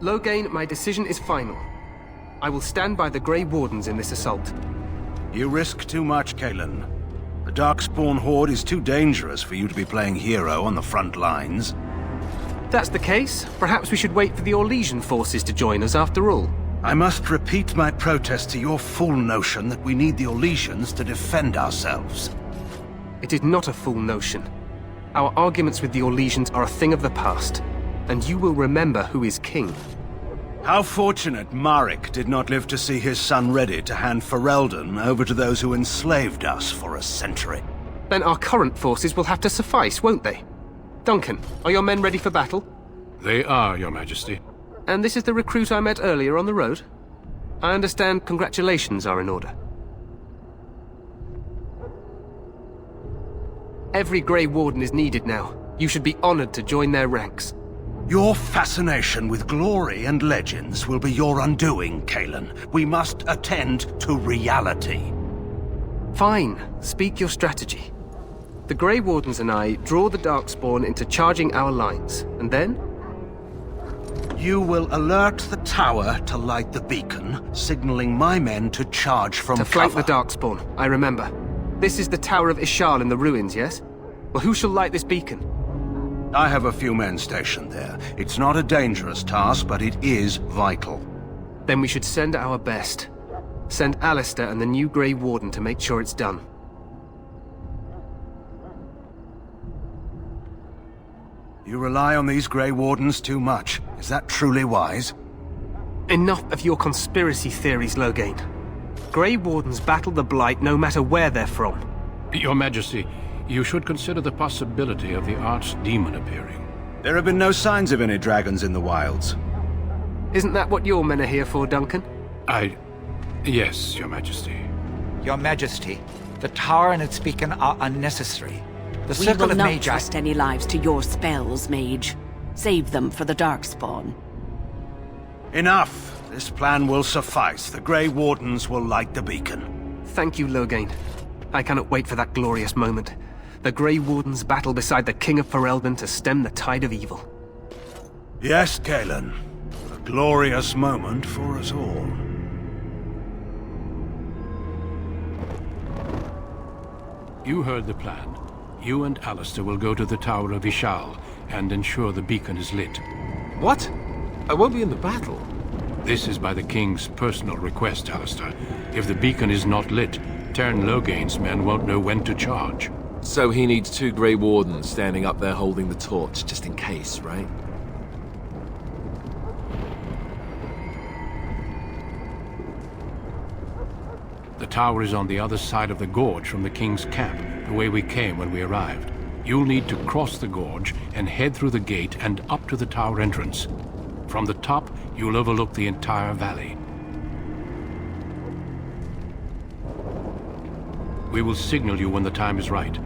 Loghain, my decision is final. I will stand by the Grey Wardens in this assault. You risk too much, Kalen. The Darkspawn Horde is too dangerous for you to be playing hero on the front lines. If that's the case, perhaps we should wait for the Orlesian forces to join us after all. I must repeat my protest to your fool notion that we need the Orlesians to defend ourselves. It is not a fool notion. Our arguments with the Orlesians are a thing of the past, and you will remember who is king. How fortunate Marek did not live to see his son ready to hand Ferelden over to those who enslaved us for a century. Then our current forces will have to suffice, won't they? Duncan, are your men ready for battle? They are, Your Majesty. And this is the recruit I met earlier on the road? I understand congratulations are in order. Every Grey Warden is needed now. You should be honored to join their ranks. Your fascination with glory and legends will be your undoing, Kalen. We must attend to reality. Fine. Speak your strategy. The Grey Wardens and I draw the Darkspawn into charging our lines, and then? You will alert the tower to light the beacon, signaling my men to charge from To flank cover. the Darkspawn, I remember. This is the Tower of Ishal in the ruins, yes? Well, who shall light this beacon? I have a few men stationed there. It's not a dangerous task, but it is vital. Then we should send our best. Send Alistair and the new Grey Warden to make sure it's done. You rely on these Grey Wardens too much. Is that truly wise? Enough of your conspiracy theories, Loghain. Grey Wardens battle the Blight no matter where they're from. Your Majesty, you should consider the possibility of the Archdemon appearing. There have been no signs of any dragons in the wilds. Isn't that what your men are here for, Duncan? Yes, Your Majesty. Your Majesty, the tower and its beacon are unnecessary. The We Circle will of not Magi... trust any lives to your spells, Mage. Save them for the Darkspawn. Enough! This plan will suffice. The Grey Wardens will light the beacon. Thank you, Loghain. I cannot wait for that glorious moment. The Grey Wardens battle beside the King of Ferelden to stem the tide of evil. Yes, Kalen. A glorious moment for us all. You heard the plan. You and Alistair will go to the Tower of Ishal and ensure the beacon is lit. What? I won't be in the battle. This is by the King's personal request, Alistair. If the beacon is not lit, Tern Loghain's men won't know when to charge. So he needs 2 Grey Wardens standing up there holding the torch, just in case, right? The tower is on the other side of the gorge from the King's camp, the way we came when we arrived. You'll need to cross the gorge and head through the gate and up to the tower entrance. From the top, you'll overlook the entire valley. We will signal you when the time is right.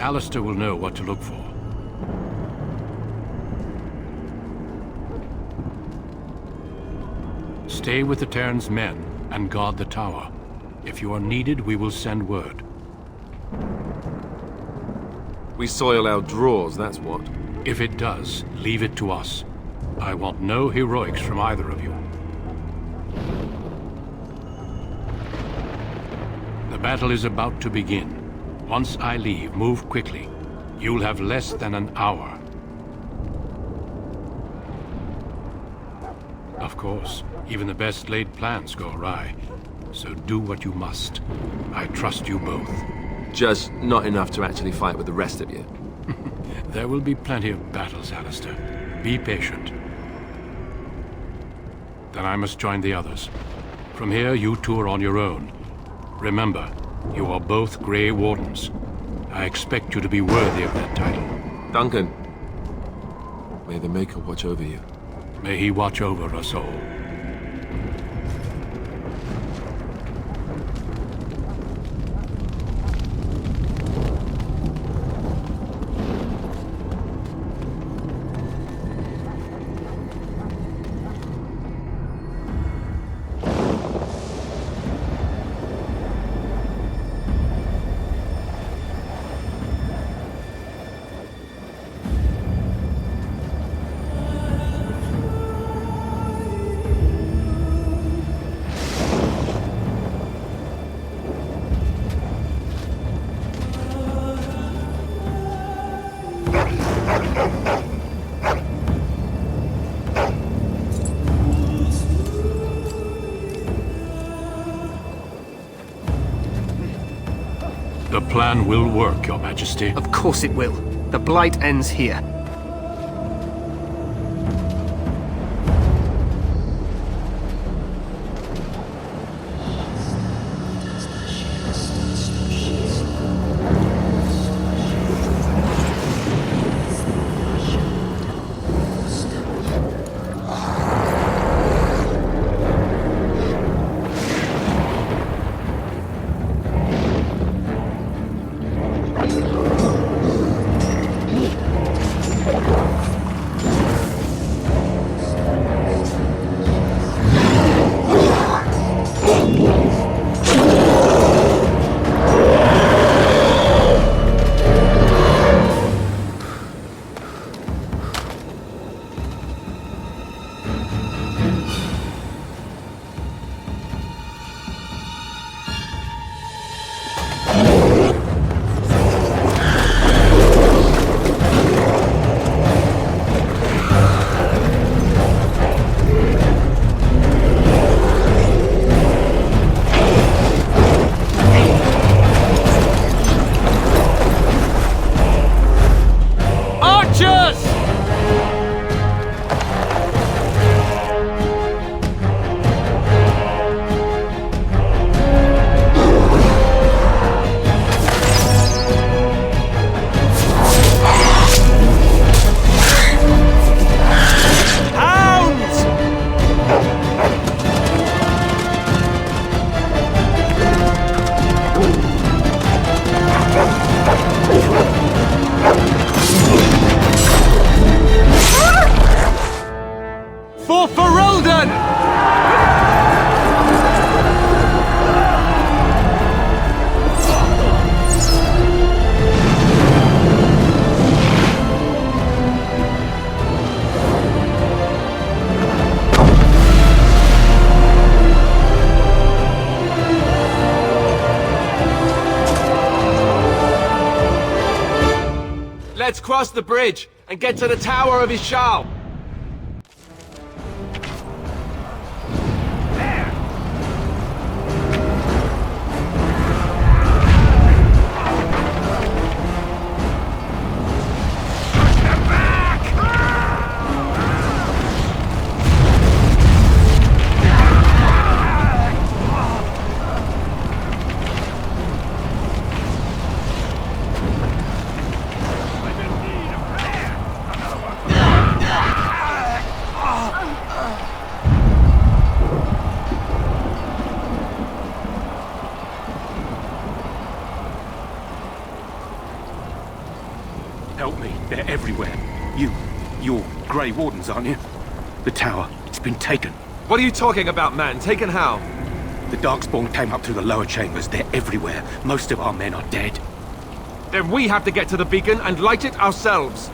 Alistair will know what to look for. Stay with the Terran's men and guard the tower. If you are needed, we will send word. We soil our drawers, that's what. If it does, leave it to us. I want no heroics from either of you. The battle is about to begin. Once I leave, move quickly. You'll have less than an hour. Of course, even the best laid plans go awry. So do what you must. I trust you both. Just not enough to actually fight with the rest of you. There will be plenty of battles, Alistair. Be patient. Then I must join the others. From here, you two are on your own. Remember, you are both Grey Wardens. I expect you to be worthy of that title. Duncan, may the Maker watch over you. May he watch over us all. plan will work, Your Majesty. Of course it will. The Blight ends here. Let's cross the bridge and get to the Tower of Ishal. Help me, they're everywhere. You're Grey Wardens, aren't you? The tower, it's been taken. What are you talking about, man? Taken how? The Darkspawn came up through the lower chambers. They're everywhere. Most of our men are dead. Then we have to get to the beacon and light it ourselves.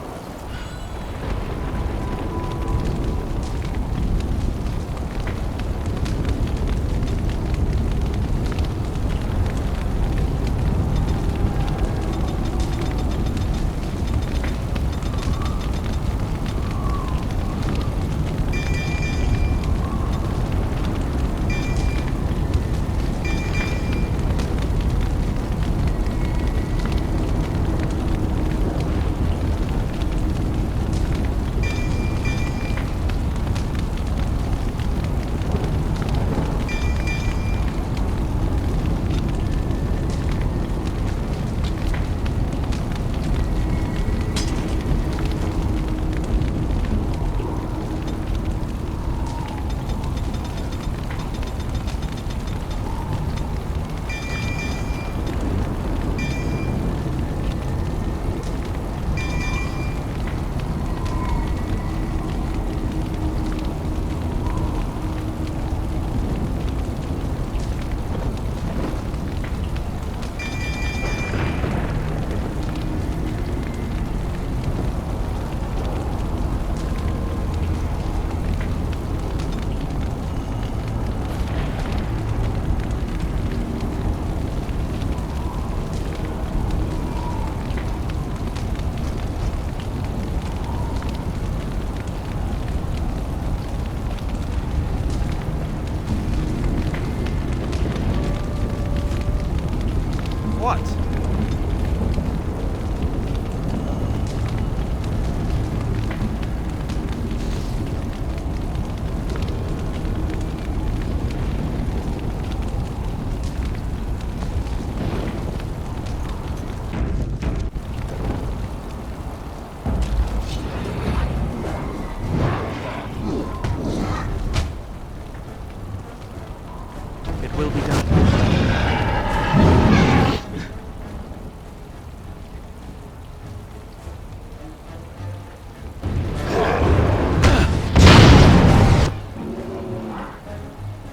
will be done.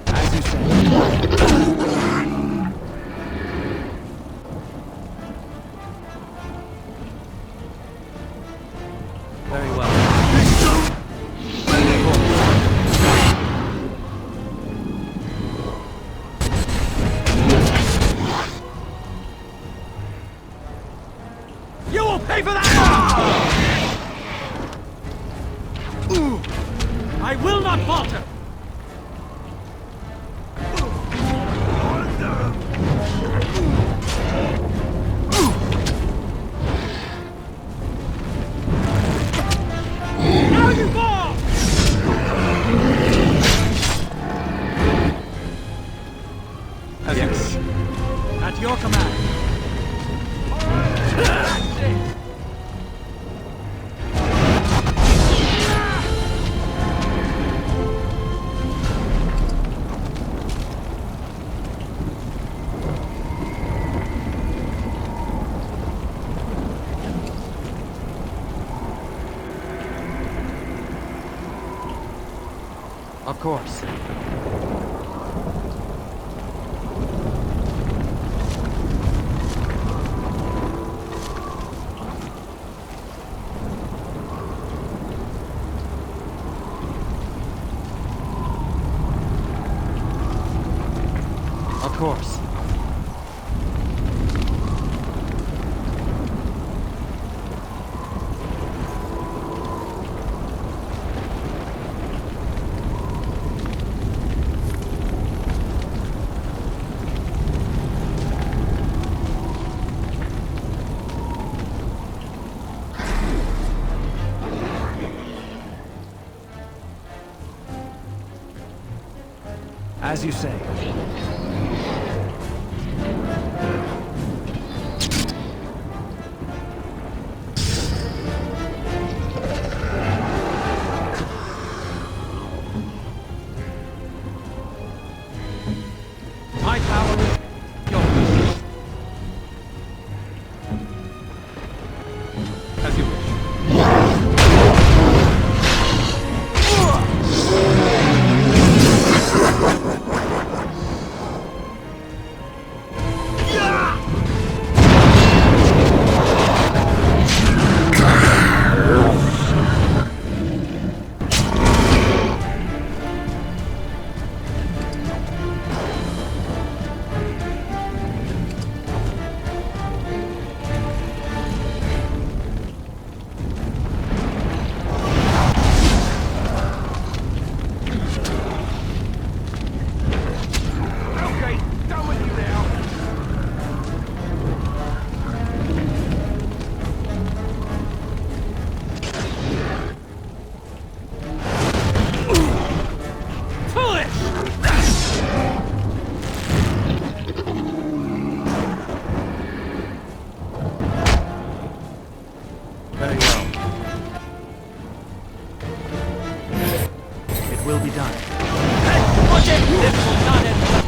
As you say. Very well. You will pay for that! I will not falter! Now you fall! Yes. At your command. Of course. Of course. As you say. My power is yours. As you wish. Okay, done with you now. Very well. It will be done. Watch it! This will not end well.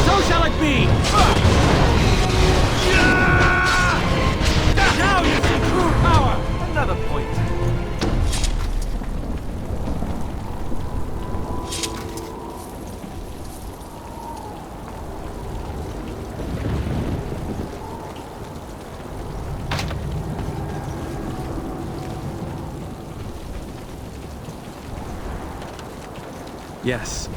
So shall it be! Now you see true power! Another point. Yes.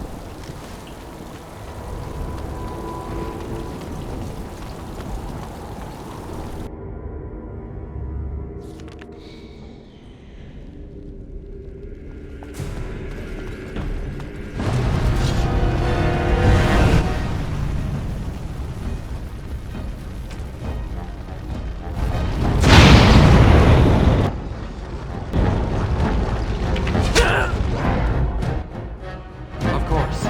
Of course.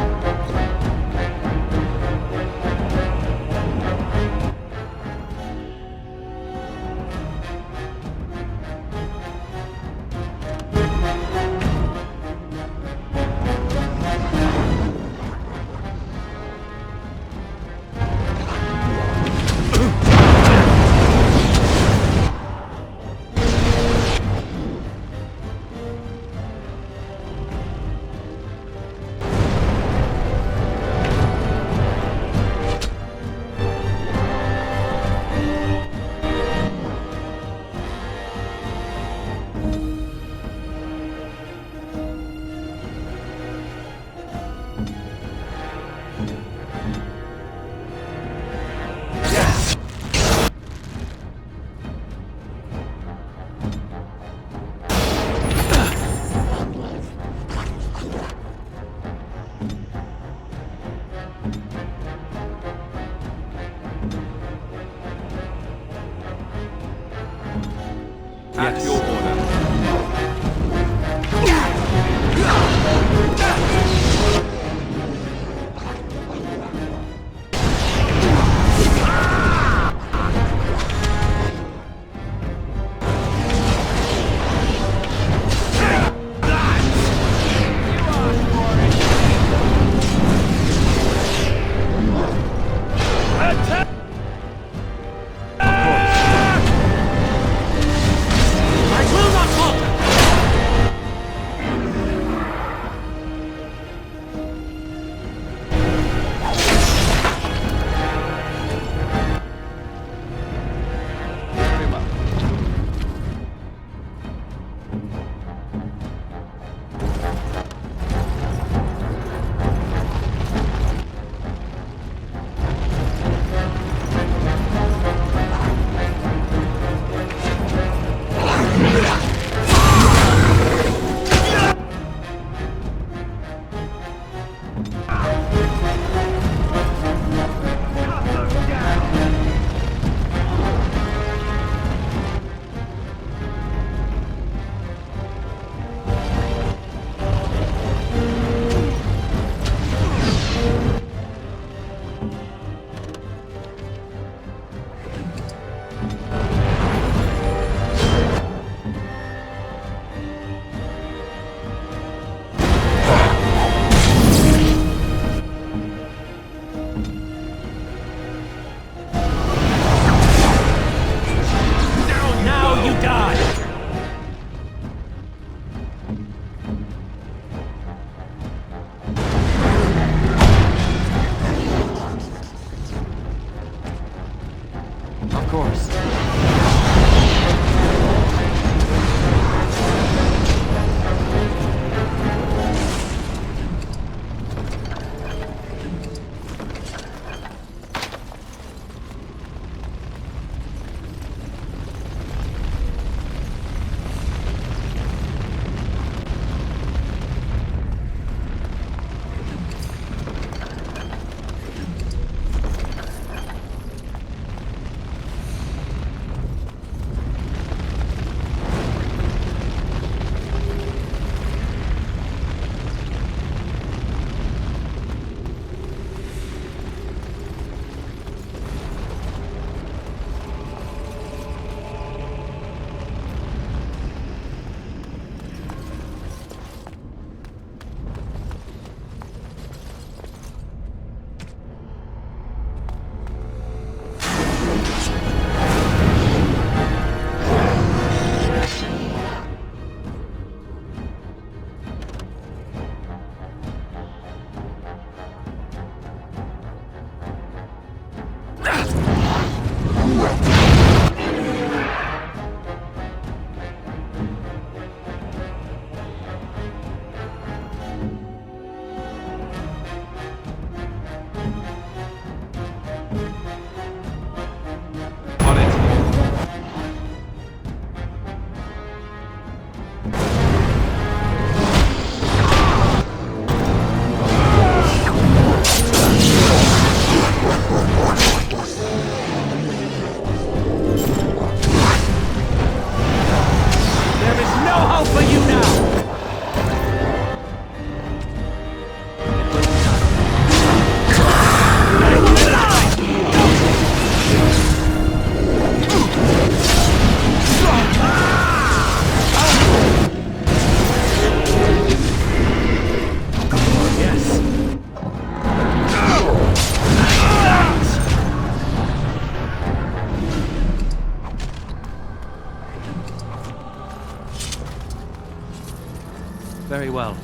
well.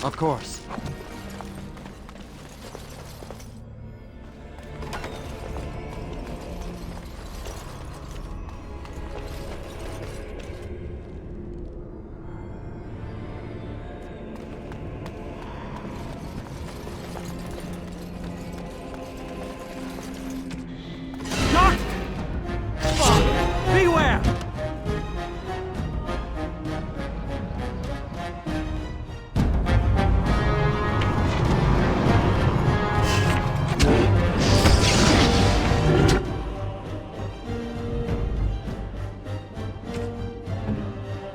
Of course. Beware!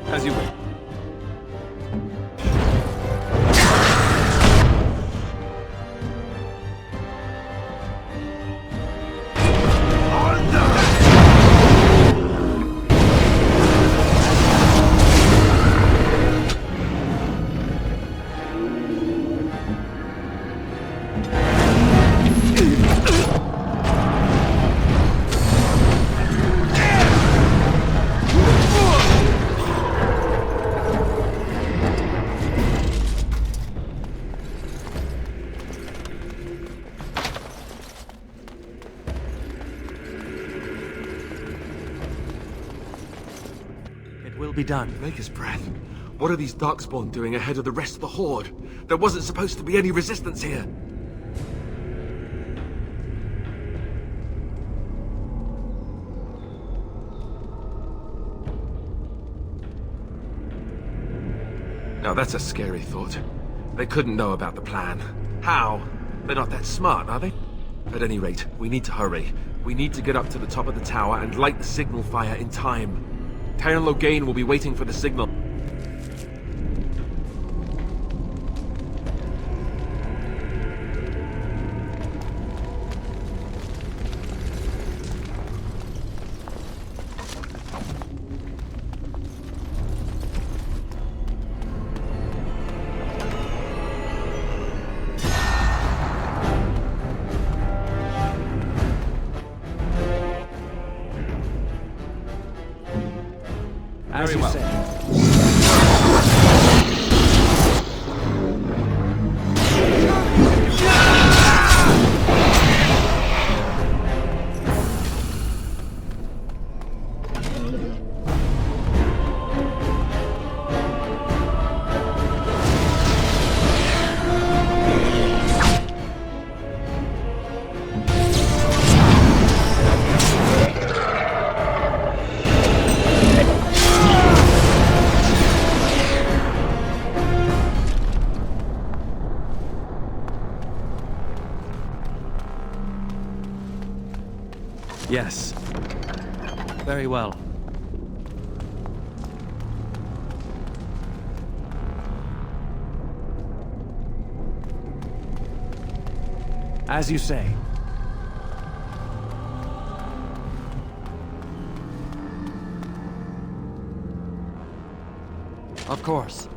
As you will. It will be done. Maker's breath. What are these Darkspawn doing ahead of the rest of the Horde? There wasn't supposed to be any resistance here. Now that's a scary thought. They couldn't know about the plan. How? They're not that smart, are they? At any rate, we need to hurry. We need to get up to the top of the tower and light the signal fire in time. Taron Loghain will be waiting for the signal. Very well. Yes. Very well. As you say. Of course.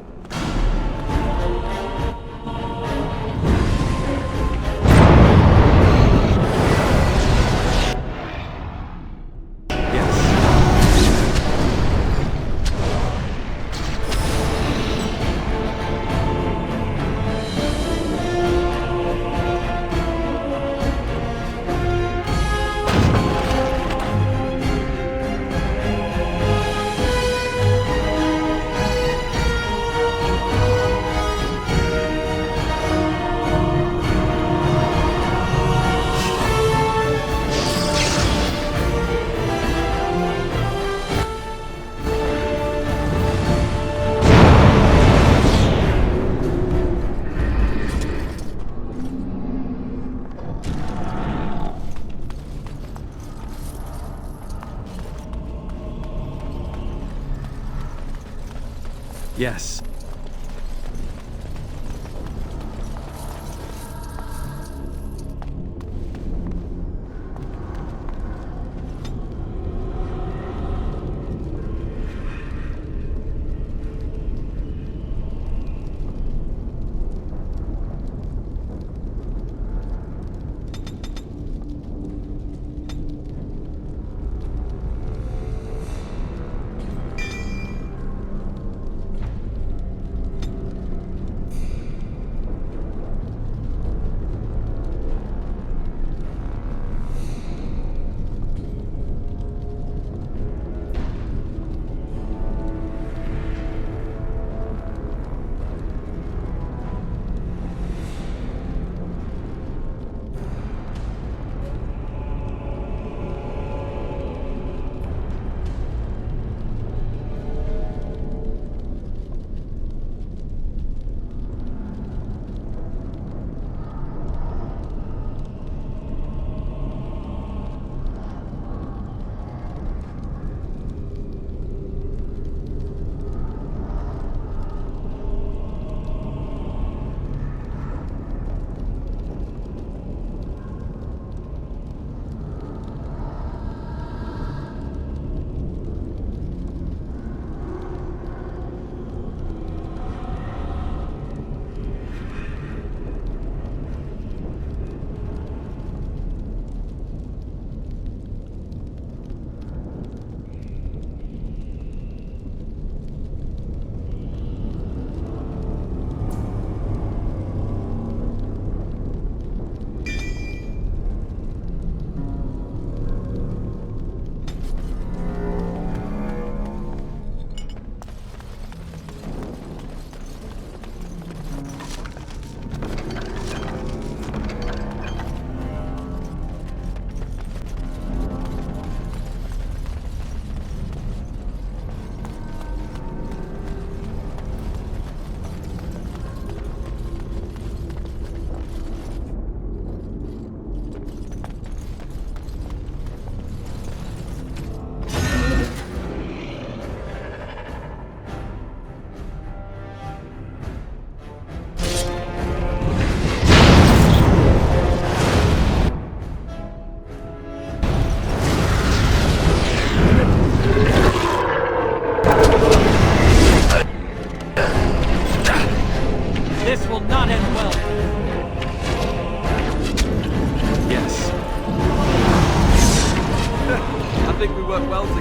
Yes.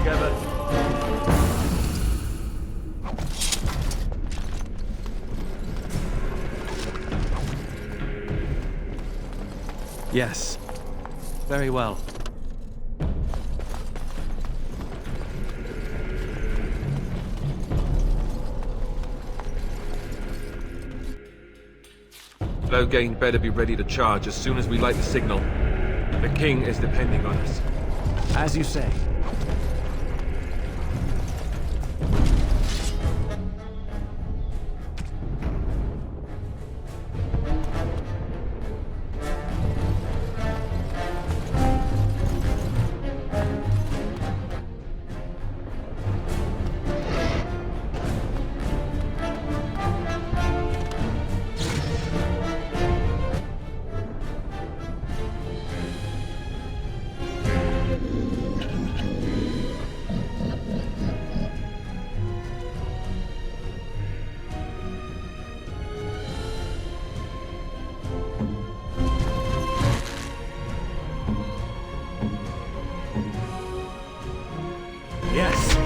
together. Yes. Very well. Loghain better be ready to charge as soon as we light the signal. The king is depending on us. As you say. Yes.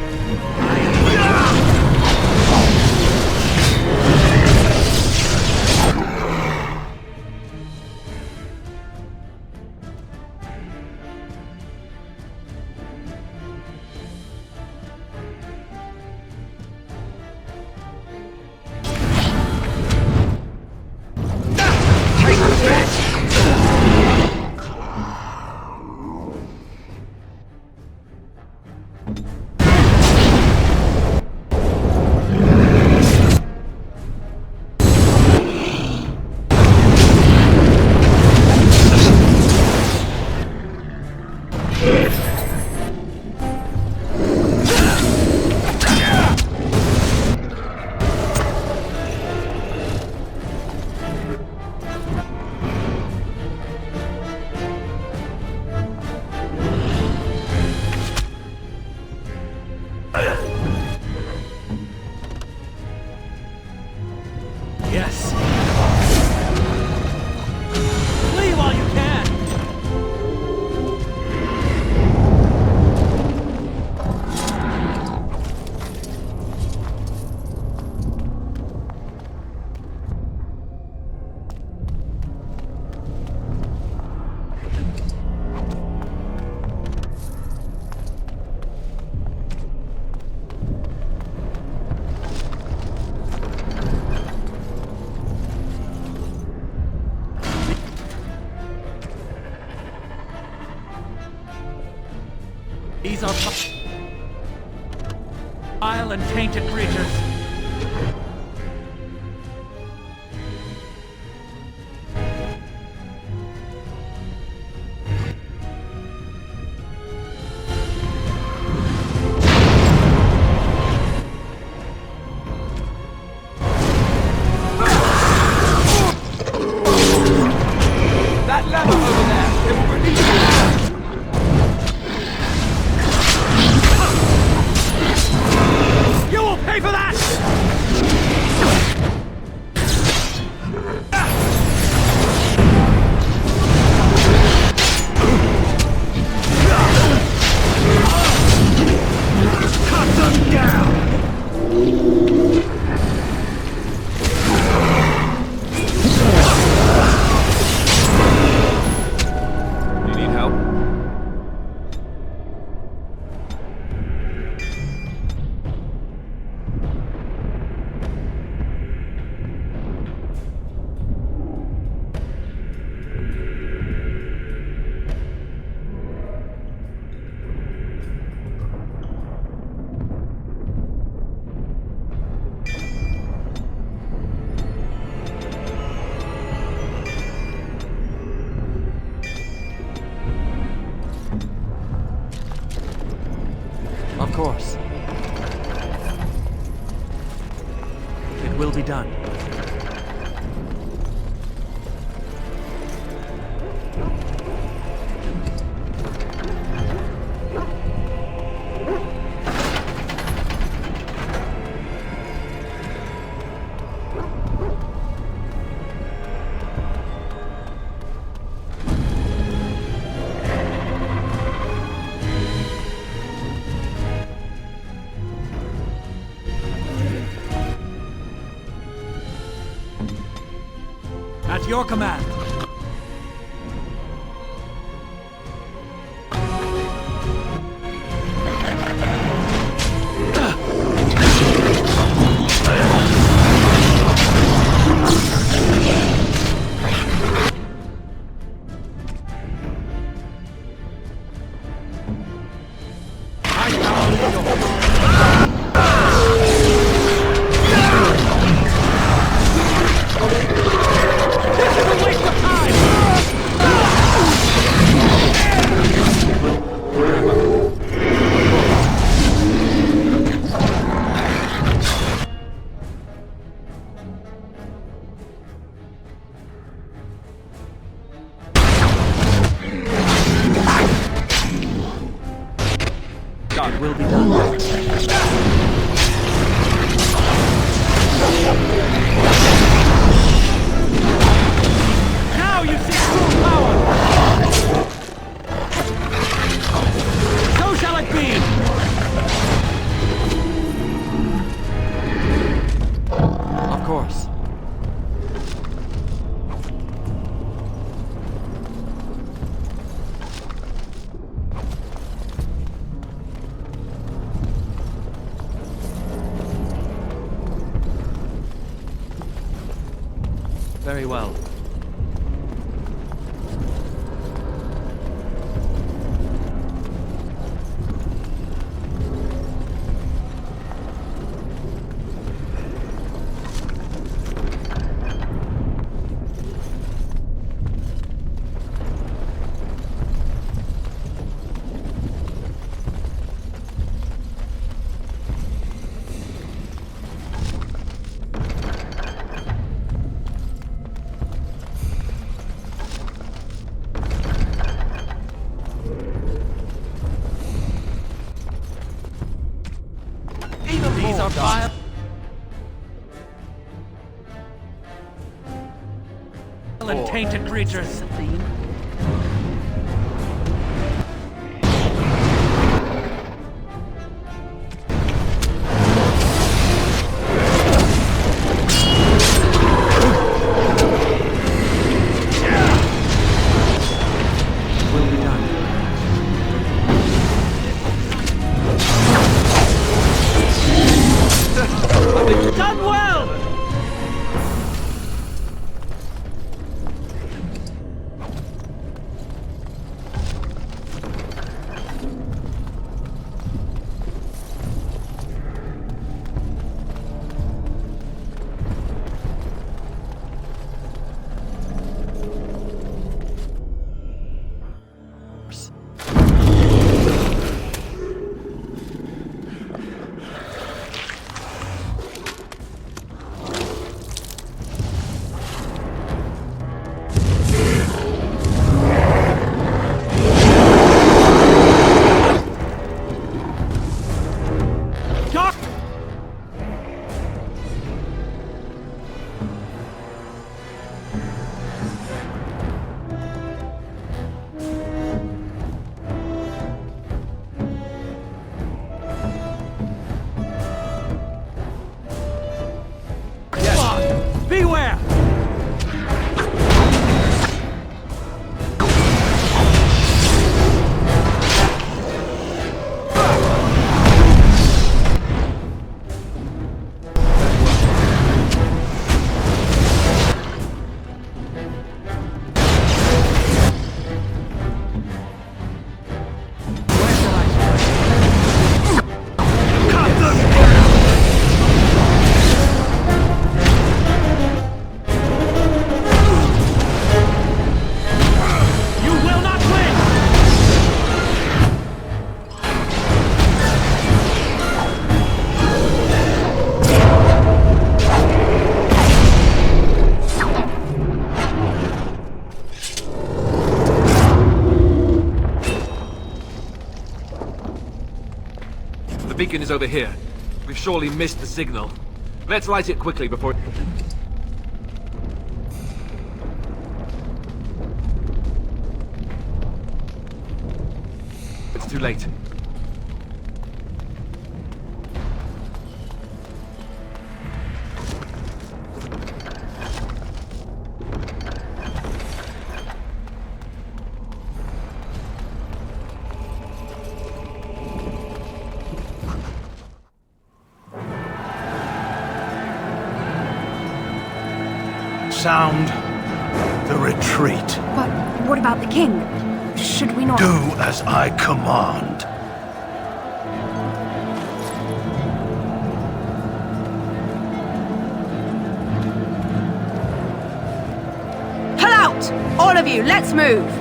Yes. Flee while you can. These are vile and tainted creatures. That lever over there, it will release you. You will pay for that! Cut them down! You need help? Of course. It will be done. At your command. It will be done. Now you see true power! So shall it be! Of course. Very well. These are fire. And tainted creatures. Will be done. Done well! Beware! The beacon is over here. We've surely missed the signal. Let's light it quickly before... It's too late. Sound the retreat. But what about the king? Should we not... Do as I command. Pull out! All of you, let's move!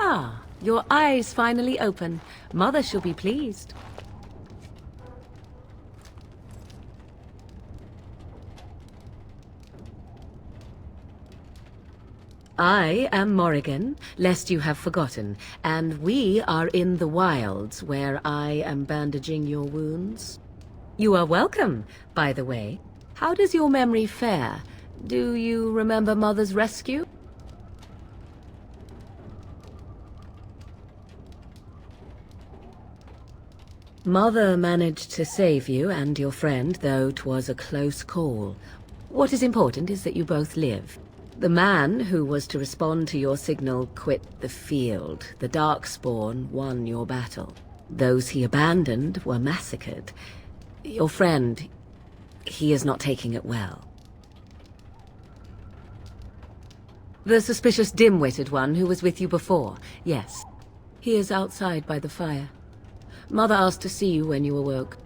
Ah, your eyes finally open. Mother shall be pleased. I am Morrigan, lest you have forgotten, and we are in the wilds where I am bandaging your wounds. You are welcome, by the way. How does your memory fare? Do you remember Mother's rescue? Mother managed to save you and your friend, though 'twas a close call. What is important is that you both live. The man who was to respond to your signal quit the field. The Darkspawn won your battle. Those he abandoned were massacred. Your friend, he is not taking it well. The suspicious dim-witted one who was with you before, yes. He is outside by the fire. Mother asked to see you when you awoke.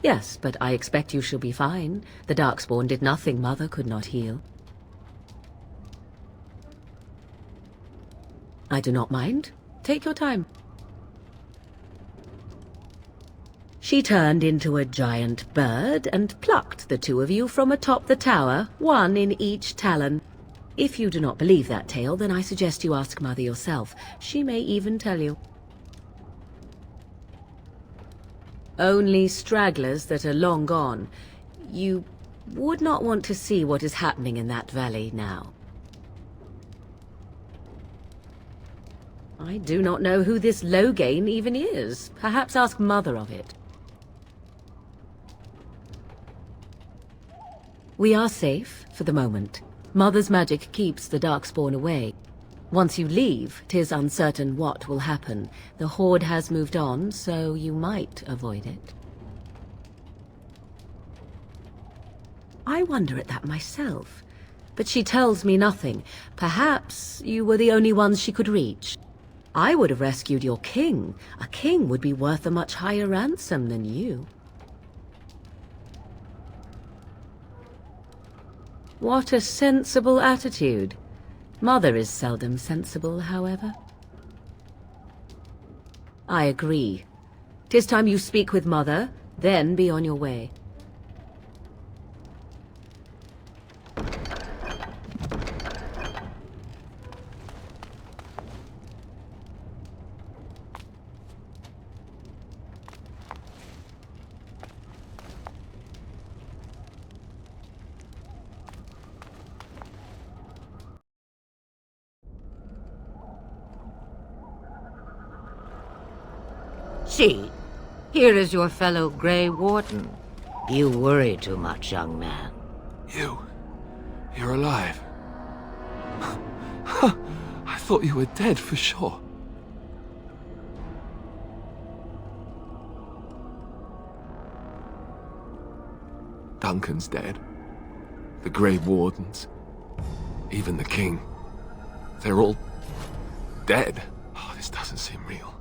Yes, but I expect you shall be fine. The Darkspawn did nothing Mother could not heal. I do not mind. Take your time. She turned into a giant bird and plucked the two of you from atop the tower, one in each talon. If you do not believe that tale, then I suggest you ask Mother yourself. She may even tell you. Only stragglers that are long gone. You would not want to see what is happening in that valley now. I do not know who this Loghain even is. Perhaps ask Mother of it. We are safe, for the moment. Mother's magic keeps the Darkspawn away. Once you leave, 'tis uncertain what will happen. The Horde has moved on, so you might avoid it. I wonder at that myself. But she tells me nothing. Perhaps you were the only ones she could reach. I would have rescued your king. A king would be worth a much higher ransom than you. What a sensible attitude. Mother is seldom sensible, however. I agree. 'Tis time you speak with Mother, then be on your way. See, here is your fellow Grey Warden. You worry too much, young man. You're alive. I thought you were dead for sure. Duncan's dead. The Grey Wardens. Even the King. They're all dead. Oh, this doesn't seem real.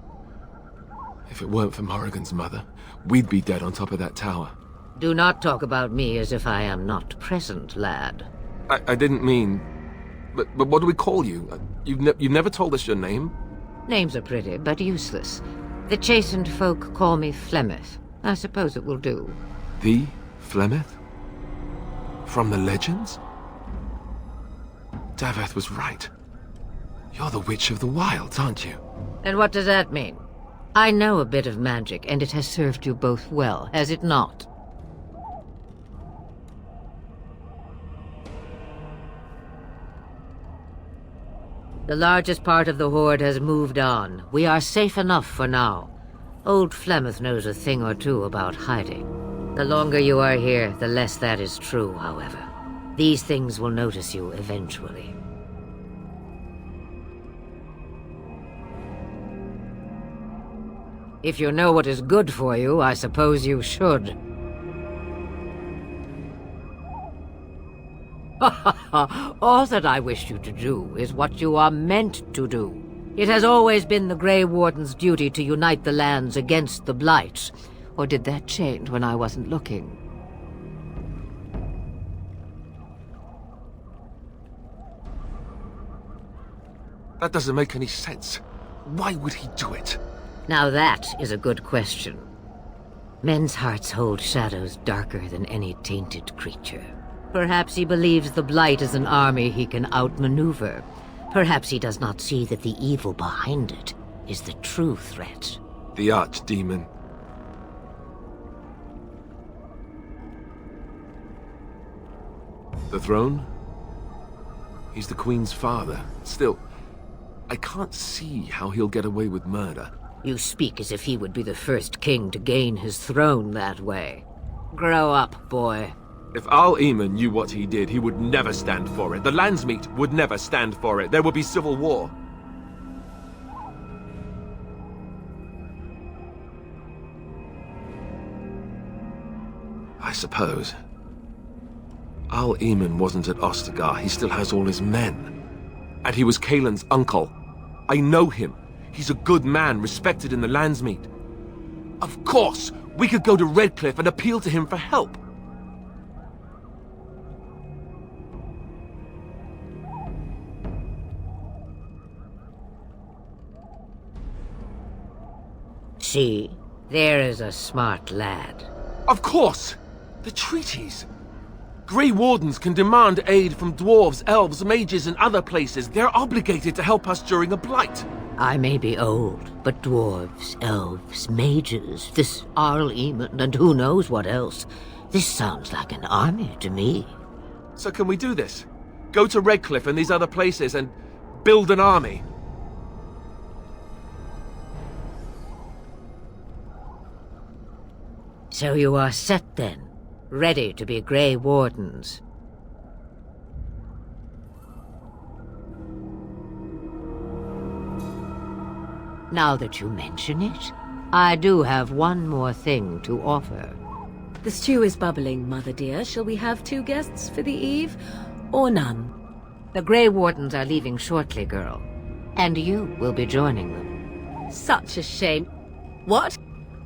If it weren't for Morrigan's mother, we'd be dead on top of that tower. Do not talk about me as if I am not present, lad. I didn't mean... But what do we call you? You've never told us your name? Names are pretty, but useless. The chastened folk call me Flemeth. I suppose it will do. The Flemeth? From the legends? Daveth was right. You're the Witch of the Wilds, aren't you? And what does that mean? I know a bit of magic, and it has served you both well, has it not? The largest part of the Horde has moved on. We are safe enough for now. Old Flemeth knows a thing or two about hiding. The longer you are here, the less that is true, however. These things will notice you eventually. If you know what is good for you, I suppose you should. All that I wish you to do is what you are meant to do. It has always been the Grey Warden's duty to unite the lands against the Blight. Or did that change when I wasn't looking? That doesn't make any sense. Why would he do it? Now that is a good question. Men's hearts hold shadows darker than any tainted creature. Perhaps he believes the Blight is an army he can outmaneuver. Perhaps he does not see that the evil behind it is the true threat. The Archdemon. The throne? He's the Queen's father. Still, I can't see how he'll get away with murder. You speak as if he would be the first king to gain his throne that way. Grow up, boy. If Al-Eamon knew what he did, he would never stand for it. The Landsmeet would never stand for it. There would be civil war. I suppose. Al-Eamon wasn't at Ostagar. He still has all his men. And he was Kaelin's uncle. I know him. He's a good man, respected in the Landsmeet. Of course, we could go to Redcliffe and appeal to him for help. See, there is a smart lad. Of course! The treaties! Grey Wardens can demand aid from dwarves, elves, mages, and other places. They're obligated to help us during a blight. I may be old, but dwarves, elves, mages, this Al-Eamon, and who knows what else. This sounds like an army to me. So can we do this? Go to Redcliffe and these other places and build an army? So you are set then, ready to be Grey Wardens. Now that you mention it, I do have one more thing to offer. The stew is bubbling, Mother dear. Shall we have 2 guests for the eve, or none? The Grey Wardens are leaving shortly, girl. And you will be joining them. Such a shame. What?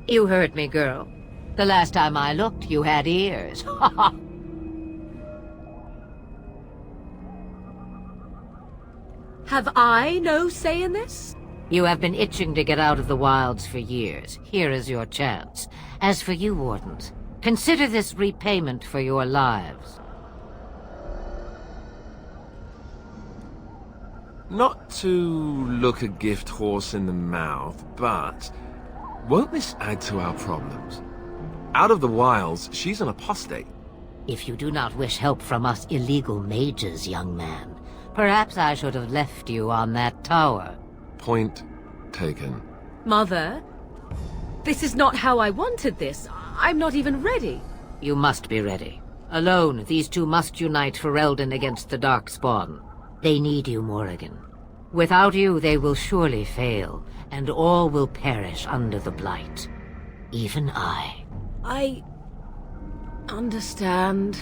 You heard me, girl. The last time I looked, you had ears. Ha ha! Have I no say in this? You have been itching to get out of the wilds for years. Here is your chance. As for you, Wardens, consider this repayment for your lives. Not to look a gift horse in the mouth, but won't this add to our problems? Out of the wilds, she's an apostate. If you do not wish help from us illegal mages, young man, perhaps I should have left you on that tower. Point taken. Mother, this is not how I wanted this. I'm not even ready. You must be ready. Alone, these two must unite Ferelden against the Darkspawn. They need you, Morrigan. Without you, they will surely fail, and all will perish under the Blight. Even I. I understand.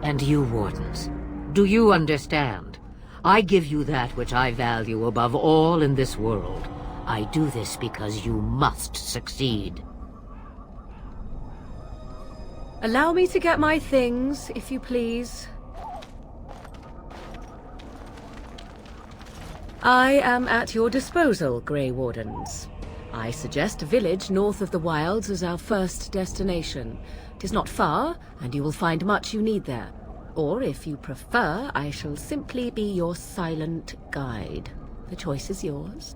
And you, Wardens, do you understand? I give you that which I value above all in this world. I do this because you must succeed. Allow me to get my things, if you please. I am at your disposal, Grey Wardens. I suggest a village north of the wilds as our first destination. It is not far, and you will find much you need there. Or, if you prefer, I shall simply be your silent guide. The choice is yours.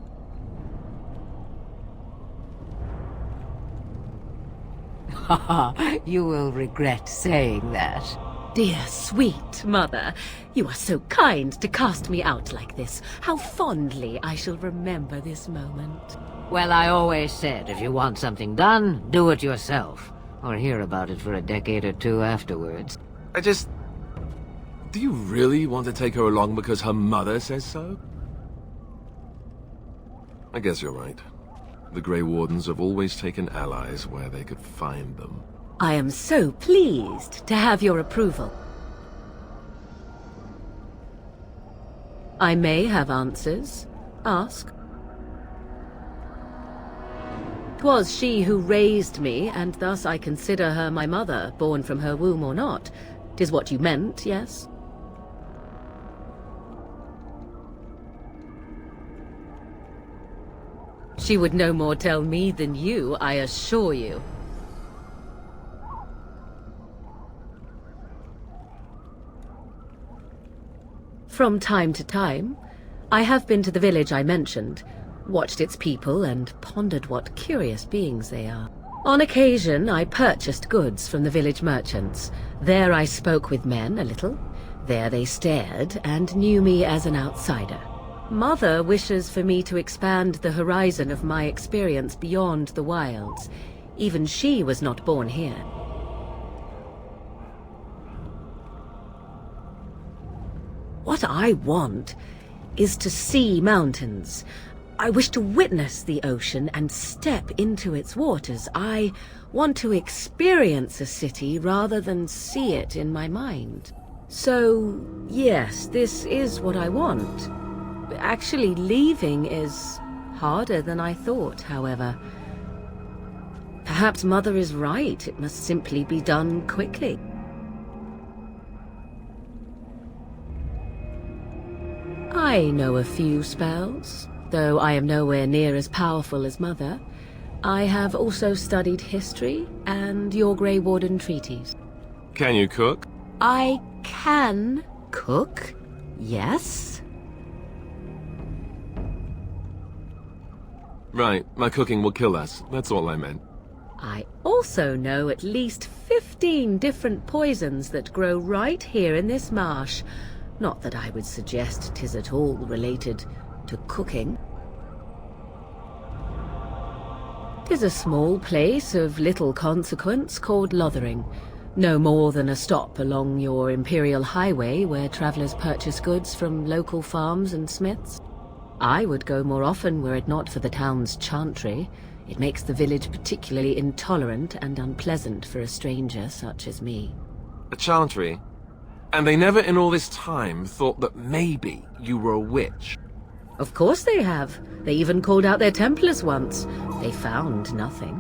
Haha, you will regret saying that. Dear, sweet mother, you are so kind to cast me out like this. How fondly I shall remember this moment. Well, I always said, if you want something done, do it yourself. Or hear about it for a decade or two afterwards. Do you really want to take her along because her mother says so? I guess you're right. The Grey Wardens have always taken allies where they could find them. I am so pleased to have your approval. I may have answers. Ask. 'Twas she who raised me, and thus I consider her my mother, born from her womb or not. 'Tis what you meant, yes? She would no more tell me than you, I assure you. From time to time, I have been to the village I mentioned, watched its people, and pondered what curious beings they are. On occasion, I purchased goods from the village merchants. There I spoke with men a little. There they stared and knew me as an outsider. Mother wishes for me to expand the horizon of my experience beyond the wilds. Even she was not born here. What I want is to see mountains. I wish to witness the ocean and step into its waters. I want to experience a city rather than see it in my mind. So, yes, this is what I want. Actually, leaving is harder than I thought, however. Perhaps Mother is right. It must simply be done quickly. I know a few spells, though I am nowhere near as powerful as Mother. I have also studied history and your Grey Warden treaties. Can you cook? I can cook, yes. Right, my cooking will kill us. That's all I meant. I also know at least 15 different poisons that grow right here in this marsh. Not that I would suggest 'tis at all related to cooking. 'Tis a small place of little consequence called Lothering. No more than a stop along your Imperial Highway where travelers purchase goods from local farms and smiths. I would go more often were it not for the town's chantry. It makes the village particularly intolerant and unpleasant for a stranger such as me. A chantry? And they never in all this time thought that maybe you were a witch? Of course they have. They even called out their Templars once. They found nothing.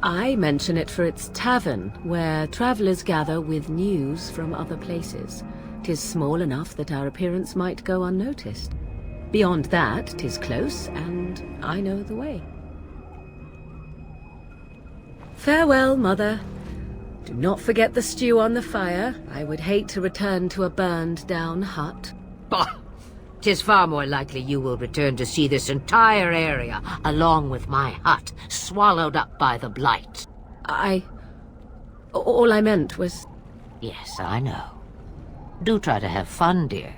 I mention it for its tavern, where travelers gather with news from other places. 'Tis small enough that our appearance might go unnoticed. Beyond that, 'tis close, and I know the way. Farewell, Mother. Do not forget the stew on the fire. I would hate to return to a burned-down hut. Bah! 'Tis far more likely you will return to see this entire area, along with my hut, swallowed up by the blight. All I meant was... Yes, I know. Do try to have fun, dear.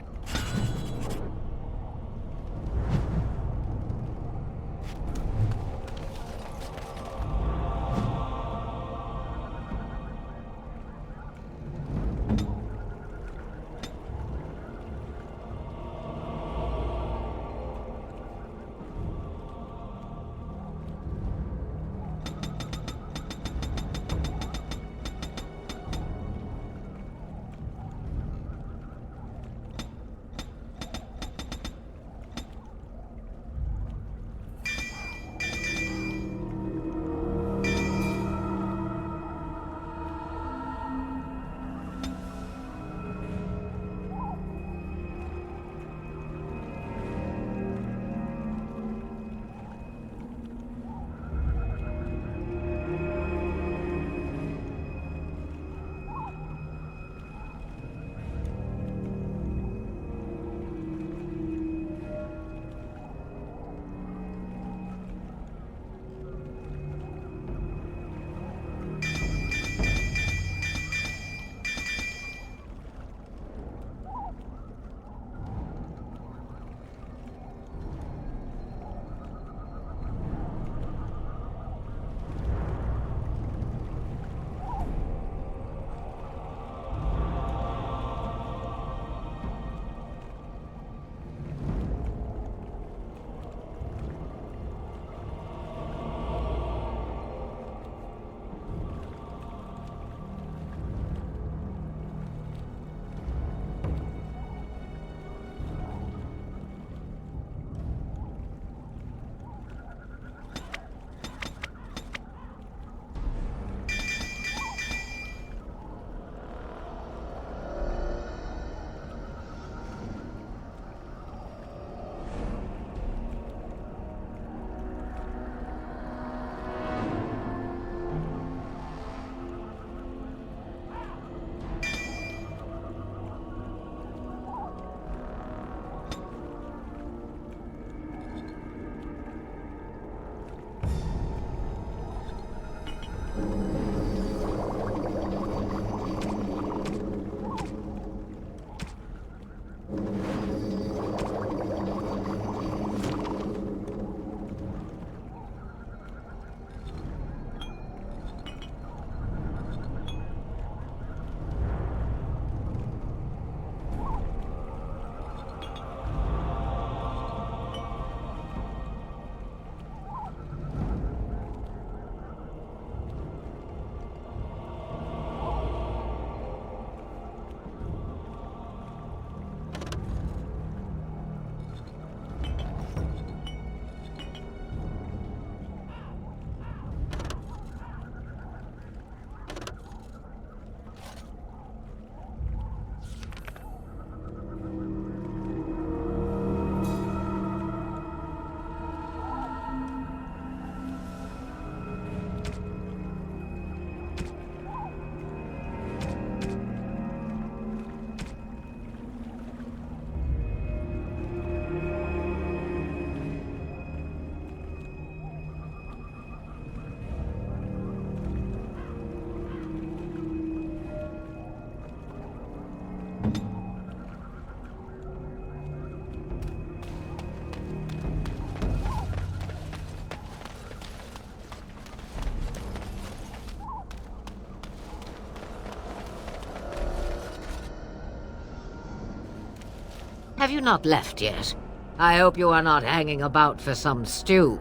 Have you not left yet? I hope you are not hanging about for some stew.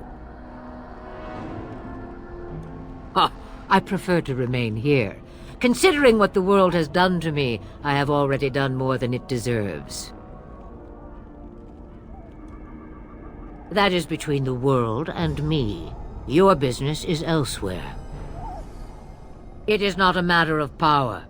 I prefer to remain here. Considering what the world has done to me, I have already done more than it deserves. That is between the world and me. Your business is elsewhere. It is not a matter of power.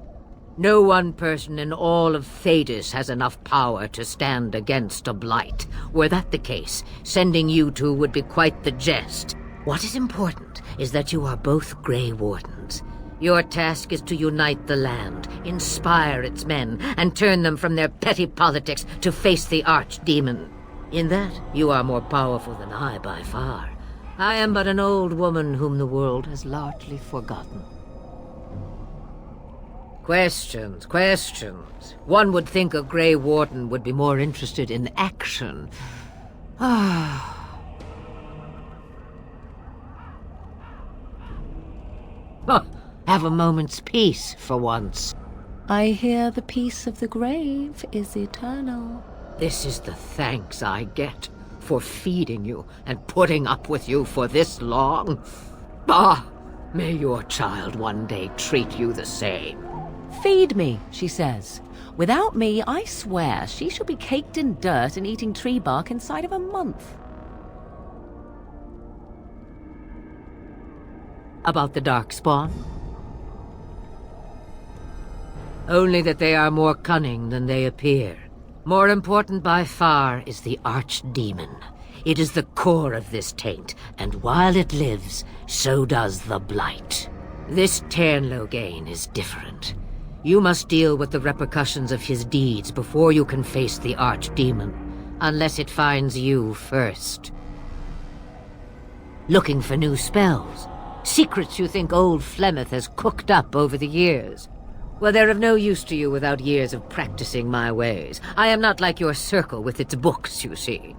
No one person in all of Thedas has enough power to stand against a blight. Were that the case, sending you two would be quite the jest. What is important is that you are both Grey Wardens. Your task is to unite the land, inspire its men, and turn them from their petty politics to face the archdemon. In that, you are more powerful than I by far. I am but an old woman whom the world has largely forgotten. Questions, questions. One would think a Grey Warden would be more interested in action. Ah. Have a moment's peace for once. I hear the peace of the grave is eternal. This is the thanks I get for feeding you and putting up with you for this long. Bah! May your child one day treat you the same. Feed me, she says. Without me, I swear, she shall be caked in dirt and eating tree bark inside of a month. About the Darkspawn? Only that they are more cunning than they appear. More important by far is the Archdemon. It is the core of this taint, and while it lives, so does the Blight. This Ternloghain is different. You must deal with the repercussions of his deeds before you can face the Archdemon, unless it finds you first. Looking for new spells? Secrets you think old Flemeth has cooked up over the years? Well, they're of no use to you without years of practicing my ways. I am not like your circle with its books, you see.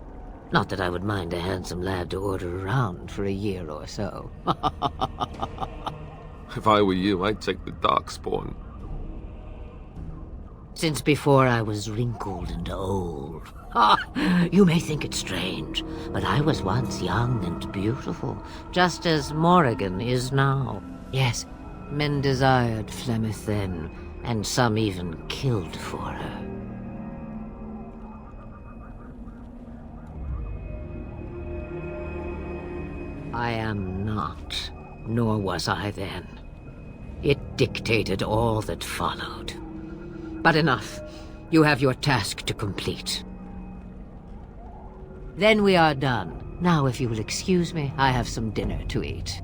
Not that I would mind a handsome lad to order around for a year or so. If I were you, I'd take the Darkspawn. Since before I was wrinkled and old. You may think it strange, but I was once young and beautiful, just as Morrigan is now. Yes, men desired Flemeth then, and some even killed for her. I am not, nor was I then. It dictated all that followed. But enough. You have your task to complete. Then we are done. Now, if you will excuse me, I have some dinner to eat.